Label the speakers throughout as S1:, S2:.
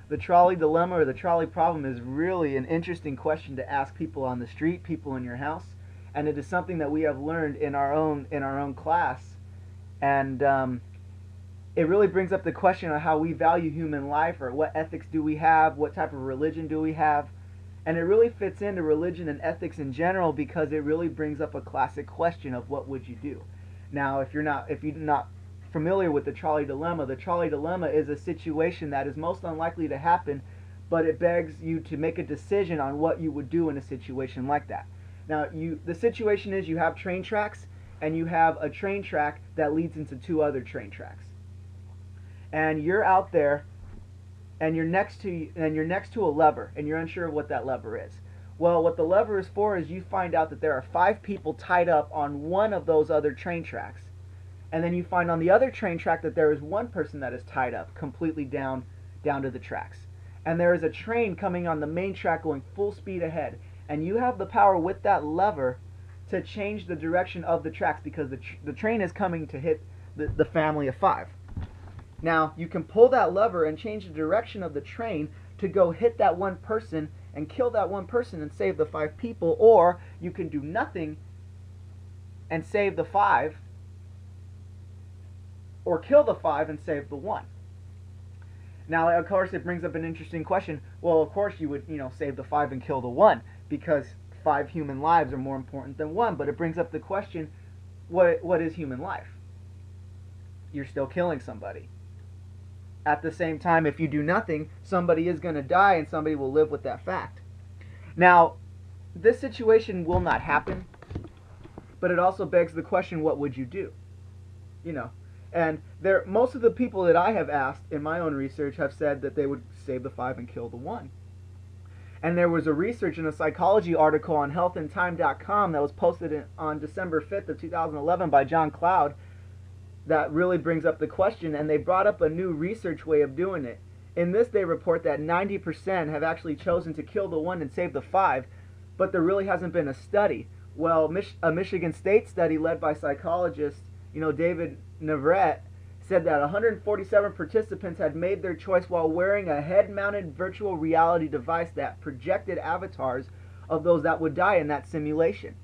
S1: The trolley dilemma or the trolley problem is really an interesting question to ask people on the street, people in your house, and it is something that we have learned in our own class, and it really brings up the question of how we value human life, or what ethics do we have, what type of religion do we have, and it really fits into religion and ethics in general because it really brings up a classic question of what would you do. Now, if you're not familiar with the trolley dilemma is a situation that is most unlikely to happen, but it begs you to make a decision on what you would do in a situation like that. Now, the situation is you have train tracks, and you have a train track that leads into two other train tracks, and you're out there, and you're next to a lever, and you're unsure of what that lever is. Well, what the lever is for is you find out that there are 5 people tied up on one of those other train tracks, and then you find on the other train track that there is one person that is tied up completely down to the tracks, and there is a train coming on the main track going full speed ahead, and you have the power with that lever to change the direction of the tracks because the train is coming to hit the family of 5. Now, you can pull that lever and change the direction of the train to go hit that one person and kill that one person and save the 5 people, or you can do nothing and save the 5, or kill the 5 and save the 1. Now, of course, it brings up an interesting question. Well, of course you would, save the 5 and kill the 1 because 5 human lives are more important than 1, but it brings up the question, what is human life? You're still killing somebody. At the same time, if you do nothing, somebody is going to die and somebody will live with that fact. Now, this situation will not happen, but it also begs the question, what would you do? And most of the people that I have asked in my own research have said that they would save the 5 and kill the 1. And there was a research in a psychology article on healthandtime.com that was posted on December 5th of 2011 by John Cloud that really brings up the question, and they brought up a new research way of doing it. In this, they report that 90% have actually chosen to kill the 1 and save the 5, but there really hasn't been a study. Well, a Michigan State study led by psychologist, David Navarrete, said that 147 participants had made their choice while wearing a head-mounted virtual reality device that projected avatars of those that would die in that simulation.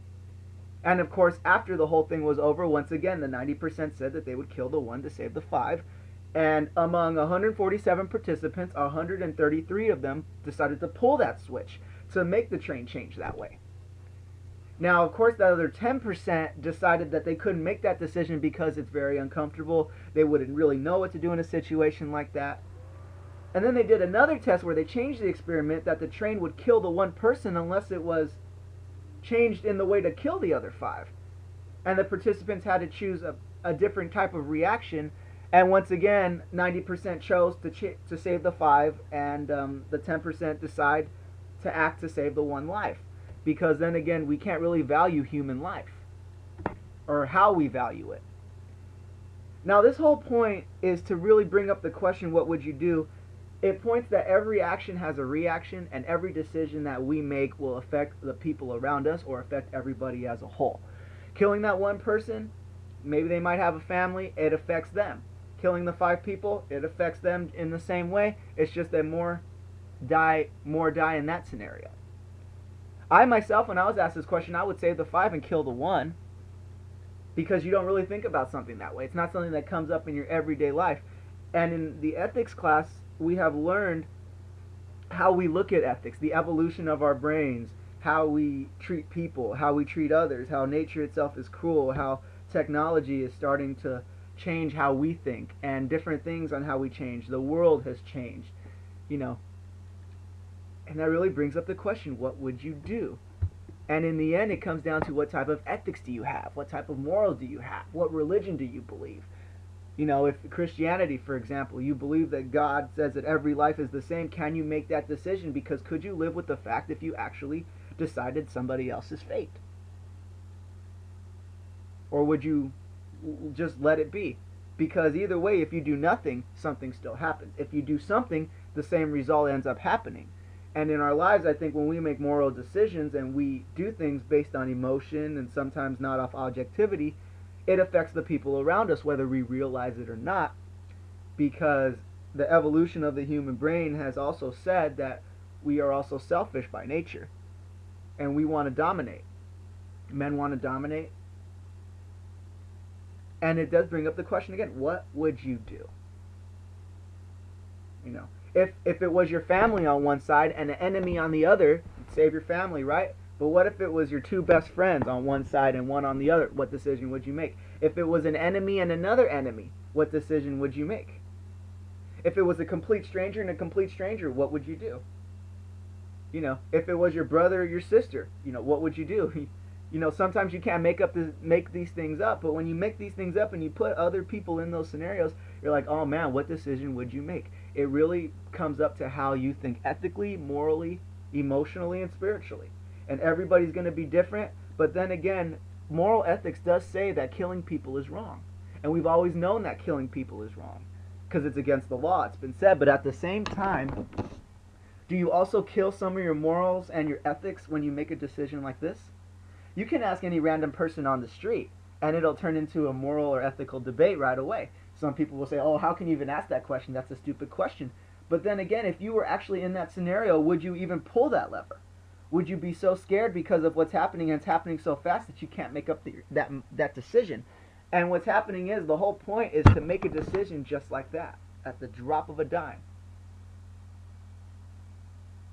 S1: And of course, after the whole thing was over, once again, the 90% said that they would kill the 1 to save the 5. And among 147 participants, 133 of them decided to pull that switch to make the train change that way. Now, of course, the other 10% decided that they couldn't make that decision because it's very uncomfortable. They wouldn't really know what to do in a situation like that. And then they did another test where they changed the experiment that the train would kill the 1 person unless it was changed in the way to kill the other 5. And the participants had to choose a different type of reaction. And once again, 90% chose to save the 5, and the 10% decide to act to save the 1 life. Because then again, we can't really value human life, or how we value it. Now, this whole point is to really bring up the question, what would you do? It points that every action has a reaction, and every decision that we make will affect the people around us or affect everybody as a whole. Killing that 1 person, maybe they might have a family, it affects them. Killing the 5 people, it affects them in the same way. It's just that more die in that scenario. I myself, when I was asked this question, I would save the 5 and kill the 1, because you don't really think about something that way. It's not something that comes up in your everyday life. And in the ethics class, we have learned how we look at ethics, the evolution of our brains, how we treat people, how we treat others, how nature itself is cruel, how technology is starting to change how we think, and different things on how we change. The world has changed, And that really brings up the question, what would you do? And in the end, it comes down to what type of ethics do you have? What type of morals do you have? What religion do you believe? If Christianity, for example, you believe that God says that every life is the same, can you make that decision? Because could you live with the fact if you actually decided somebody else's fate? Or would you just let it be? Because either way, if you do nothing, something still happens. If you do something, the same result ends up happening. And in our lives, I think when we make moral decisions and we do things based on emotion and sometimes not off objectivity, it affects the people around us whether we realize it or not, because the evolution of the human brain has also said that we are also selfish by nature, and we want to dominate. Men want to dominate, and it does bring up the question again: what would you do? You know, if it was your family on one side and an enemy on the other, you'd save your family, right? But what if it was your two best friends on one side and one on the other? What decision would you make? If it was an enemy and another enemy, what decision would you make? If it was a complete stranger and a complete stranger, what would you do? You know, if it was your brother or your sister, you know, what would you do? You know, sometimes you can't make these things up, but when you make these things up and you put other people in those scenarios, you're like, oh man, what decision would you make? It really comes up to how you think ethically, morally, emotionally, and spiritually. And everybody's going to be different, but then again, moral ethics does say that killing people is wrong. And we've always known that killing people is wrong because it's against the law, it's been said. But at the same time, do you also kill some of your morals and your ethics when you make a decision like this? You can ask any random person on the street, and it'll turn into a moral or ethical debate right away. Some people will say, oh, how can you even ask that question? That's a stupid question. But then again, if you were actually in that scenario, would you even pull that lever? Would you be so scared because of what's happening, and it's happening so fast that you can't make up that decision? And what's happening is, the whole point is to make a decision just like that, at the drop of a dime.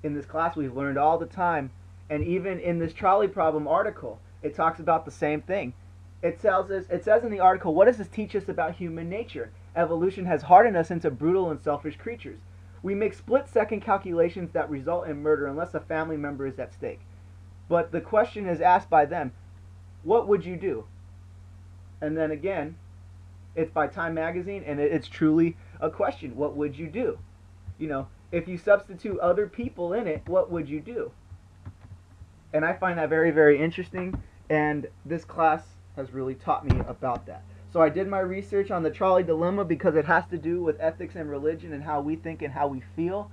S1: In this class, we've learned all the time, and even in this trolley problem article, it talks about the same thing. It says in the article, what does this teach us about human nature? Evolution has hardened us into brutal and selfish creatures. We make split-second calculations that result in murder unless a family member is at stake. But the question is asked by them, what would you do? And then again, it's by Time Magazine, and it's truly a question. What would you do? You know, if you substitute other people in it, what would you do? And I find that very, very interesting, and this class has really taught me about that. So I did my research on the trolley dilemma because it has to do with ethics and religion and how we think and how we feel.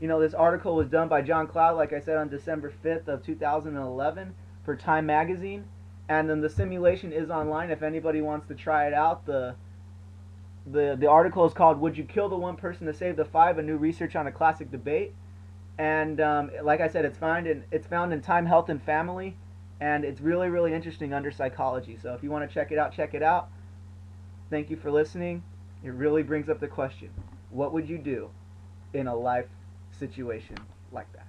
S1: You know, this article was done by John Cloud, like I said, on December 5th of 2011 for Time Magazine. And then the simulation is online if anybody wants to try it out. The article is called "Would You Kill the One Person to Save the Five? A New Research on a Classic Debate." And like I said, it's found in Time, Health, and Family, and it's really, really interesting under psychology. So if you want to check it out, check it out. Thank you for listening. It really brings up the question, what would you do in a life situation like that?